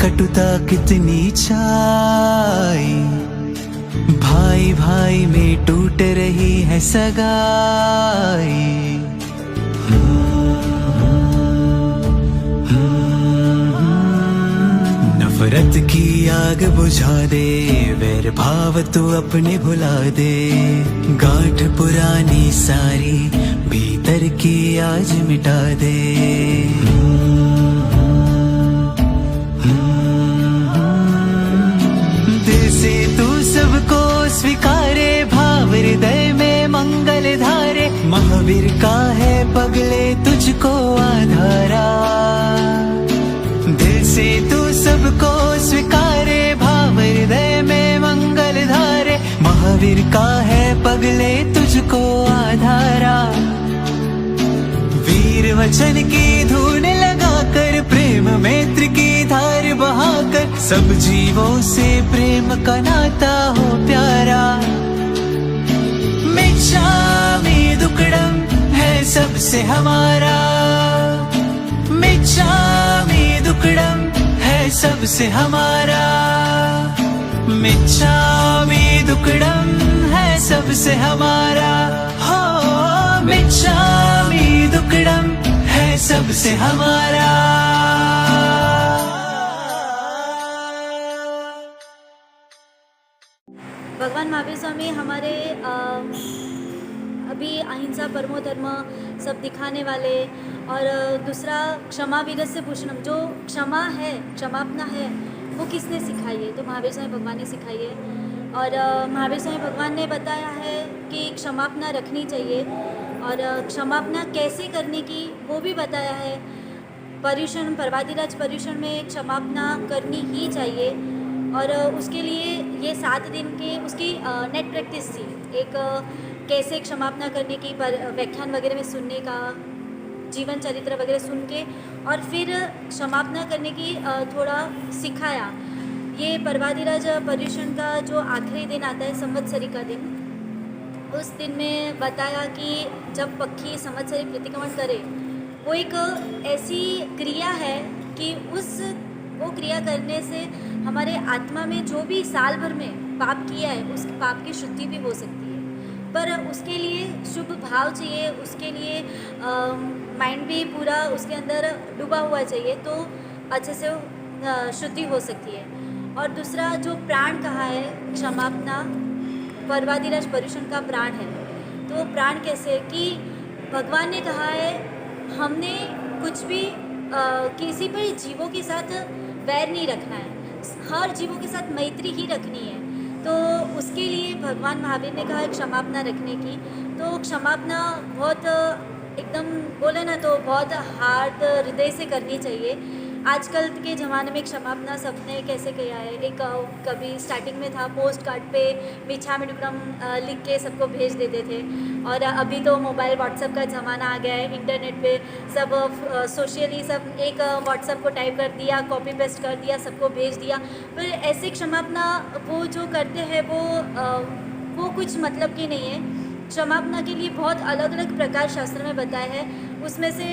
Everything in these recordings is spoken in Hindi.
कटुता कितनी छाई, भाई भाई में टूट रही है सगाई। नफरत की आग बुझा दे, वैर भाव तू अपने भुला दे। गांठ पुरानी सारी भीतर की आज मिटा दे। दिल से तू सबको स्वीकारे, भाव हृदय में मंगल धारे। महावीर का है पगले तुझको आधारा। दिल से तू सबको स्वीकारे, भाव हृदय में मंगल धारे। महावीर का है पगले तुझको आधारा। वीर वचन की धून लगाकर, प्रेम मैत्री की धार बहाकर, सब जीवों से प्रेम का नाता हो प्यारा। मिच्छामि दुक्कडम है सबसे हमारा। मिच्छामि दुक्कडम है सबसे हमारा। मिच्छामि दुक्कडम है सबसे हमारा। हो मिच्छामि दुक्कडम है सबसे हमारा। भगवान महावीर स्वामी हमारे अभी अहिंसा परमो धर्म सब दिखाने वाले। और दूसरा क्षमा वीरस्य भूषणम, जो क्षमा है, क्षमापना है, वो किसने सिखाई है? तो महावीर स्वामी भगवान ने सिखाई है। और महावीर स्वामी भगवान ने बताया है कि क्षमापना रखनी चाहिए, और क्षमापना कैसे करने की वो भी बताया है। पर्युषण, पर्वादिराज पर्युषण में क्षमापना करनी ही चाहिए। और उसके लिए ये 7 दिन के उसकी नेट प्रैक्टिस थी। एक कैसे क्षमापना करने की व्याख्यान वगैरह में सुनने का, जीवन चरित्र वगैरह सुन के, और फिर क्षमापना करने की थोड़ा सिखाया। ये पर्वादिराज पर्युषण का जो आखिरी दिन आता है, संवत्सरी का दिन, उस दिन में बताया कि जब पक्षी संवत्सरी प्रतिक्रमण करे, वो एक ऐसी क्रिया है कि वो क्रिया करने से हमारे आत्मा में जो भी साल भर में पाप किया है, उस पाप की शुद्धि भी हो सकती है। पर उसके लिए शुभ भाव चाहिए, उसके लिए माइंड भी पूरा उसके अंदर डूबा हुआ चाहिए, तो अच्छे से शुद्धि हो सकती है। और दूसरा जो प्राण कहा है, क्षमापना पर्वादिराज पर्युषण का प्राण है। तो प्राण कैसे है कि भगवान ने कहा है, हमने कुछ भी किसी भी जीवों के साथ वैर नहीं रखना है, हर जीवों के साथ मैत्री ही रखनी है। तो उसके लिए भगवान महावीर ने कहा है क्षमापना रखने की। तो क्षमापना बहुत एकदम बोले ना तो बहुत हार्ड हृदय से करनी चाहिए। आजकल के ज़माने में क्षमापना सबने कैसे किया है, एक कभी स्टार्टिंग में था पोस्ट कार्ड पे मिच्छामि दुक्कडम लिख के सबको भेज देते थे। और अभी तो मोबाइल व्हाट्सएप का ज़माना आ गया है, इंटरनेट पे सब सोशली सब एक व्हाट्सएप को टाइप कर दिया, कॉपी पेस्ट कर दिया, सबको भेज दिया। पर ऐसे क्षमापना वो जो करते हैं वो कुछ मतलब की नहीं है। क्षमापना के लिए बहुत अलग अलग प्रकार शास्त्र में बताया है, उसमें से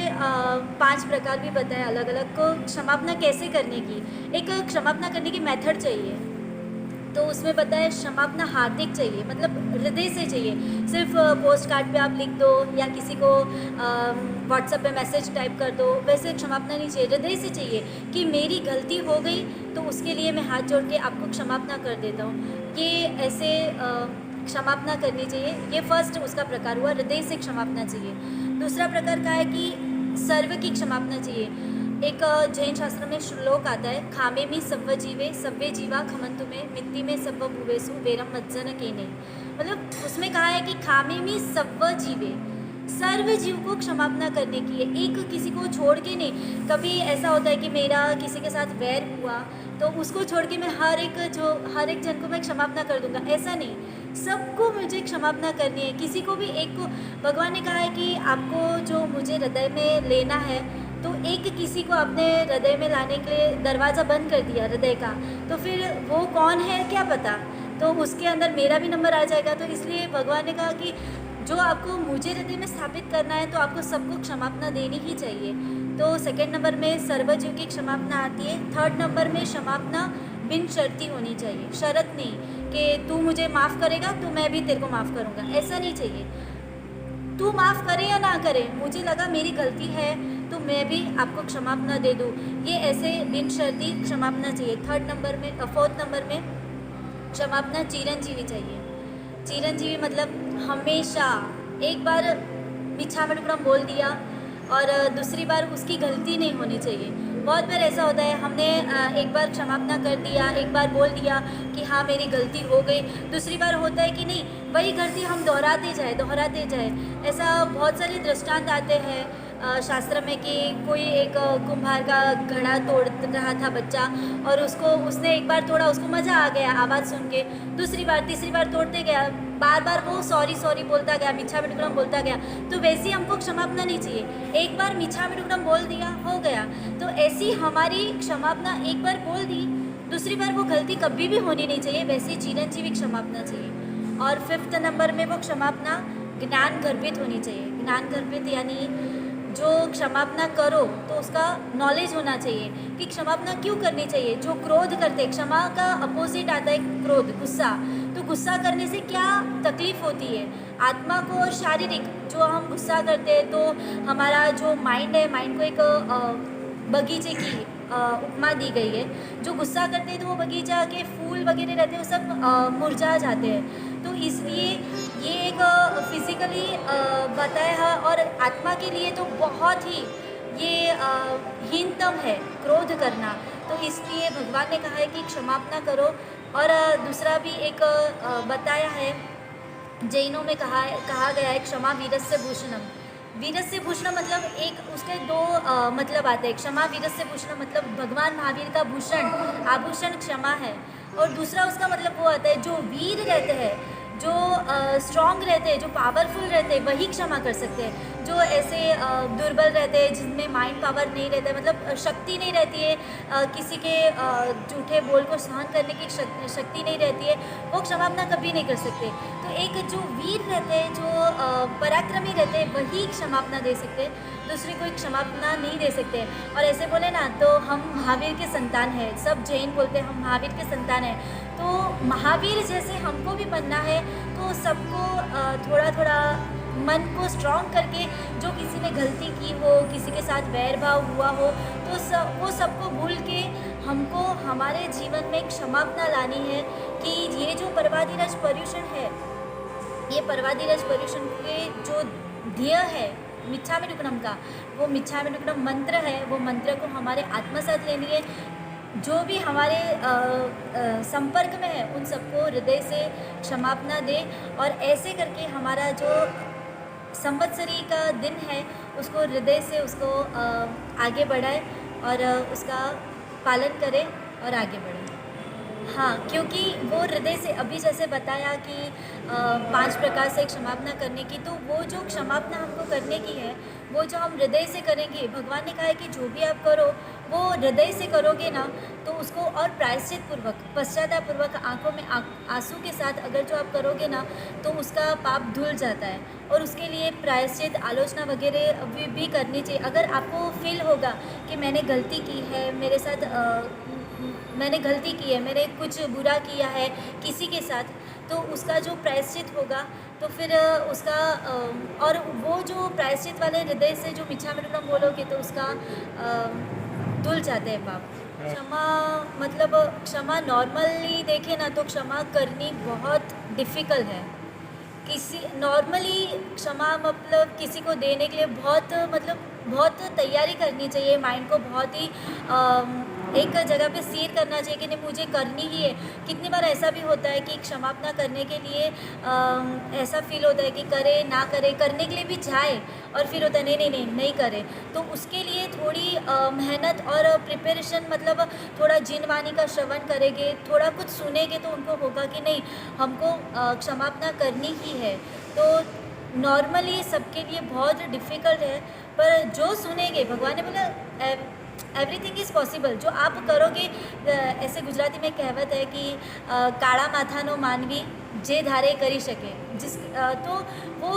5 प्रकार भी बताया अलग अलग को क्षमापना कैसे करने की। एक क्षमापना करने की मेथड चाहिए, तो उसमें बताया क्षमापना हार्दिक चाहिए, मतलब हृदय से चाहिए। सिर्फ पोस्ट कार्ड पे आप लिख दो या किसी को व्हाट्सएप पे मैसेज टाइप कर दो, वैसे क्षमापना नहीं चाहिए। हृदय से चाहिए कि मेरी गलती हो गई तो उसके लिए मैं हाथ जोड़ के आपको क्षमापना कर देता हूँ। ये ऐसे क्षमापना करनी चाहिए। ये फर्स्ट उसका प्रकार हुआ, हृदय से क्षमापना चाहिए। दूसरा प्रकार का है कि सर्व की क्षमापना चाहिए। एक जैन शास्त्र में श्लोक आता है, खामे में सव्व जीवे सव्वे जीवा खमंतु में मित्ति में सव्व भुवेसु वेरम मज्जन केने। मतलब उसमें कहा है कि खामे में सव्व जीवे, सर्व जीव को क्षमापना करने की है, एक किसी को छोड़ के नहीं। कभी ऐसा होता है कि मेरा किसी के साथ वैर हुआ तो उसको छोड़ के मैं हर एक जन को मैं क्षमापना कर दूंगा, ऐसा नहीं। सबको मुझे क्षमापना करनी है। किसी को भी एक को, भगवान ने कहा है कि आपको जो मुझे हृदय में लेना है, तो एक किसी को अपने हृदय में लाने के लिए दरवाज़ा बंद कर दिया हृदय का, तो फिर वो कौन है क्या पता, तो उसके अंदर मेरा भी नंबर आ जाएगा। तो इसलिए भगवान ने कहा कि जो आपको मुझे हृदय में स्थापित करना है तो आपको सबको क्षमापना देनी ही चाहिए। तो सेकंड नंबर में सर्वजीव की क्षमापना आती है। थर्ड नंबर में क्षमापना बिन शर्ती होनी चाहिए, शर्त नहीं कि तू मुझे माफ़ करेगा तो मैं भी तेरे को माफ़ करूँगा, ऐसा नहीं चाहिए। तू माफ़ करे या ना करे, मुझे लगा मेरी गलती है तो मैं भी आपको क्षमापना दे दूँ, ये ऐसे बिन शर्ती क्षमापना चाहिए। फोर्थ नंबर में क्षमापना चिरंजीवी चाहिए। चिरंजीवी मतलब हमेशा, एक बार मिच्छामिदुक्कड़म बोल दिया और दूसरी बार उसकी गलती नहीं होनी चाहिए। बहुत बार ऐसा होता है, हमने एक बार क्षमापना कर दिया, एक बार बोल दिया कि हाँ मेरी गलती हो गई, दूसरी बार होता है कि नहीं वही गलती हम दोहराते जाए। ऐसा बहुत सारे दृष्टांत आते हैं शास्त्र में कि कोई एक कुम्हार का घड़ा तोड़ रहा था बच्चा, और उसने एक बार तोड़ा, उसको मज़ा आ गया आवाज़ सुन के, दूसरी बार तीसरी बार तोड़ते गया, बार बार वो सॉरी बोलता गया, मिच्छामिदुक्कड़म बोलता गया। तो वैसे ही हमको क्षमापना नहीं चाहिए, एक बार मिच्छामिदुक्कड़म बोल दिया हो गया। तो ऐसी हमारी क्षमापना एक बार बोल दी, दूसरी बार वो गलती कभी भी होनी नहीं चाहिए, वैसी चिरंजीवी क्षमापना चाहिए। और फिफ्थ नंबर में वो क्षमापना ज्ञान गर्भित होनी चाहिए। ज्ञान गर्भित यानी जो क्षमापना करो तो उसका नॉलेज होना चाहिए कि क्षमापना क्यों करनी चाहिए। जो क्रोध करते, क्षमा का अपोजिट आता है क्रोध, गुस्सा। तो गुस्सा करने से क्या तकलीफ़ होती है आत्मा को और शारीरिक। जो हम गुस्सा करते हैं तो हमारा जो माइंड है, माइंड को एक बगीचे की उपमा दी गई है। जो गुस्सा करते हैं तो वो बगीचा के फूल वगैरह रहते हैं वो सब मुरझा जाते हैं। तो इसलिए ये एक फिज़िकली बताया है, और आत्मा के लिए तो बहुत ही ये हीनतम है क्रोध करना। तो इसलिए भगवान ने कहा है कि क्षमापना करो। और दूसरा भी एक बताया है, जैनों में कहा गया है क्षमा वीरस्य भूषणम। वीरस्य भूषणम मतलब एक उसके दो मतलब आते हैं। क्षमा वीरस्य भूषणम मतलब भगवान महावीर का भूषण, आभूषण क्षमा है। और दूसरा उसका मतलब वो आता है जो वीर रहते हैं, जो स्ट्रॉन्ग रहते हैं, जो पावरफुल रहते हैं, वही क्षमा कर सकते हैं। जो ऐसे दुर्बल रहते हैं, जिनमें माइंड पावर नहीं रहता है, मतलब शक्ति नहीं रहती है, किसी के झूठे बोल को सहन करने की शक्ति नहीं रहती है, वो क्षमापना कभी नहीं कर सकते। तो एक जो वीर रहते हैं, जो पराक्रमी रहते हैं, वही क्षमापना दे सकते हैं, दूसरी कोई क्षमापना नहीं दे सकते। और ऐसे बोले ना तो हम महावीर के संतान हैं, सब जैन बोलते हैं हम महावीर के संतान हैं। तो महावीर जैसे हमको भी बनना है, तो सबको थोड़ा थोड़ा मन को स्ट्रॉन्ग करके, जो किसी ने गलती की हो, किसी के साथ वैर भाव हुआ हो, तो वो सबको भूल के हमको हमारे जीवन में क्षमापना लानी है। कि ये जो पर्वाधिराज पर्युषण है, ये पर्वाधिराज पर्युषण के जो ध्येय है मिच्छामिदुक्कड़म का, वो मिच्छामिदुक्कड़म मंत्र है, वो मंत्र को हमारे आत्मसात लेनी है। जो भी हमारे संपर्क में है उन सबको हृदय से क्षमापना दे, और ऐसे करके हमारा जो संवत्सरी का दिन है उसको हृदय से उसको आगे बढ़ाए और उसका पालन करें और आगे बढ़े। हाँ, क्योंकि वो हृदय से, अभी जैसे बताया कि 5 प्रकार से क्षमापना करने की, तो वो जो क्षमापना हमको करने की है वो जो हम हृदय से करेंगे, भगवान ने कहा है कि जो भी आप करो वो हृदय से करोगे ना, तो उसको और प्रायश्चित पूर्वक, पश्चातापूर्वक, आंखों में आंसू के साथ अगर जो आप करोगे ना, तो उसका पाप धुल जाता है। और उसके लिए प्रायश्चित, आलोचना वगैरह भी करनी चाहिए। अगर आपको फील होगा कि मैंने गलती की है, मेरे साथ मैंने गलती की है, मैंने कुछ बुरा किया है किसी के साथ, तो उसका जो प्रायश्चित होगा तो फिर उसका और वो जो प्रायश्चित वाले हृदय से जो मिच्छामिदुक्कड़म बोलोगे तो उसका धुल जाते हैं पाप। क्षमा मतलब क्षमा नॉर्मली देखें ना तो क्षमा करनी बहुत डिफ़िकल्ट है। किसी नॉर्मली क्षमा मतलब किसी को देने के लिए बहुत तैयारी करनी चाहिए, माइंड को बहुत ही एक जगह पे स्थिर करना चाहिए कि नहीं मुझे करनी ही है। कितनी बार ऐसा भी होता है कि क्षमापना करने के लिए ऐसा फील होता है कि करे ना करे, करने के लिए भी जाए और फिर होता है नहीं करे। तो उसके लिए थोड़ी मेहनत और प्रिपरेशन, मतलब थोड़ा जिनवाणी का श्रवण करेंगे, थोड़ा कुछ सुनेंगे तो उनको होगा कि नहीं हमको क्षमापना करनी ही है। तो नॉर्मली सबके लिए बहुत डिफ़िकल्ट है, पर जो सुनेंगे, भगवान ने बोला एवरीथिंग इज़ पॉसिबल। जो आप करोगे, ऐसे गुजराती में कहावत है कि काला माथानो मानवी जे धारे करी सके, तो वो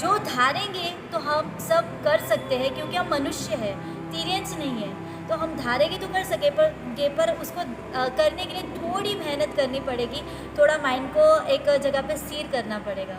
जो धारेंगे तो हम सब कर सकते हैं, क्योंकि हम मनुष्य हैं, तिर्यंच नहीं है। तो हम धारेंगे तो कर सके पर उसको करने के लिए थोड़ी मेहनत करनी पड़ेगी, थोड़ा माइंड को एक जगह पे स्थिर करना पड़ेगा।